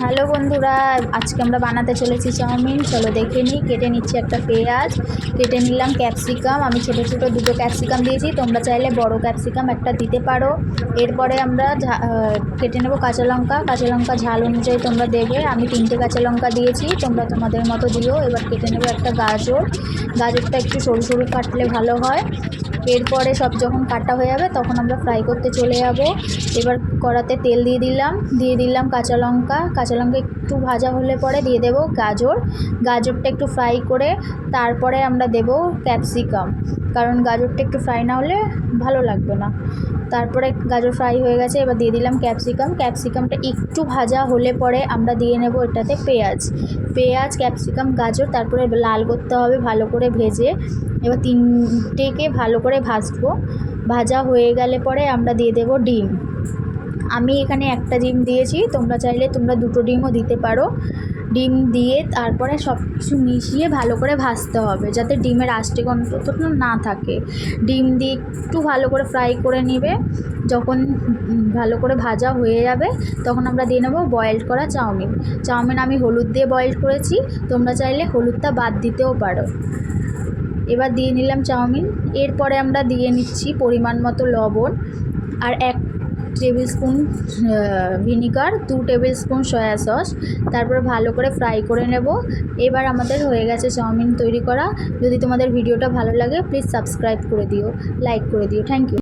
Hello বন্ধুরা, আজকে আমরা বানাতে চলেছি চাউমিন। চলো দেখে নিই। কেটে নিচ্ছি একটা পেঁয়াজ, কেটে নিলাম ক্যাপসিকাম। আমি ছোটো ছোটো দুটো ক্যাপসিকাম দিয়েছি, তোমরা চাইলে বড় ক্যাপসিকাম একটা দিতে পারো। এরপরে আমরা কেটে নেব কাঁচা লঙ্কা। কাঁচা লঙ্কা ঝাল অনুযায়ী তোমরা দেবে। আমি 3টে কাঁচা লঙ্কা দিয়েছি, তোমরা তোমাদের মতো দিও। এবার কেটে নেব একটা গাজর। গাজরটা একটু সরু সরু কাটলে ভালো হয়। এরপরে সব যখন কাটা হয়ে যাবে তখন আমরা ফ্রাই করতে চলে যাব। এবার কড়াতে তেল দিয়ে দিলাম কাঁচা লঙ্কা একটু ভাজা হলে পরে দিয়ে দেব গাজরটা একটু ফ্রাই করে তারপরে আমরা দেব ক্যাপসিকাম, কারণ গাজরটা একটু ফ্রাই না হলে ভালো লাগবে না। তারপরে গাজর ফ্রাই হয়ে গেছে, এবার দিয়ে দিলাম ক্যাপসিকামটা একটু ভাজা হলে পরে আমরা দিয়ে নেব এটাতে পেঁয়াজ ক্যাপসিকাম গাজর, তারপরে লাল করতে হবে ভালো করে ভেজে। এবার তিনটেকে ভালো করে ভাজবো। ভাজা হয়ে গেলে পরে আমরা দিয়ে দেব ডিম। আমি এখানে একটা ডিম দিয়েছি, তোমরা চাইলে তোমরা 2টো ডিমও দিতে পারো। ডিম দিয়ে তারপরে সব কিছু মিশিয়ে ভালো করে ভাজতে হবে, যাতে ডিমের আষ্টে গন্ধটা না থাকে। ডিম দিয়ে একটু ভালো করে ফ্রাই করে নেবে। যখন ভালো করে ভাজা হয়ে যাবে তখন আমরা দিয়ে নেবো বয়েলড করা চাউমিন আমি হলুদ দিয়ে বয়েল করেছি, তোমরা চাইলে হলুদটা বাদ দিতেও পারো। এবার দিয়ে নিলাম চাউমিন। এরপরে আমরা দিয়ে নিচ্ছি পরিমাণ মতো লবণ আর 1 table spoon vinegar, 2 table spoon soya sauce. তারপর ভালো করে ফ্রাই করে নেব। এবার আমাদের হয়ে গেছে চাউমিন তৈরি করা। যদি তোমাদের ভিডিওটা ভালো লাগে প্লিজ সাবস্ক্রাইব করে দিও, লাইক করে দিও। Thank you.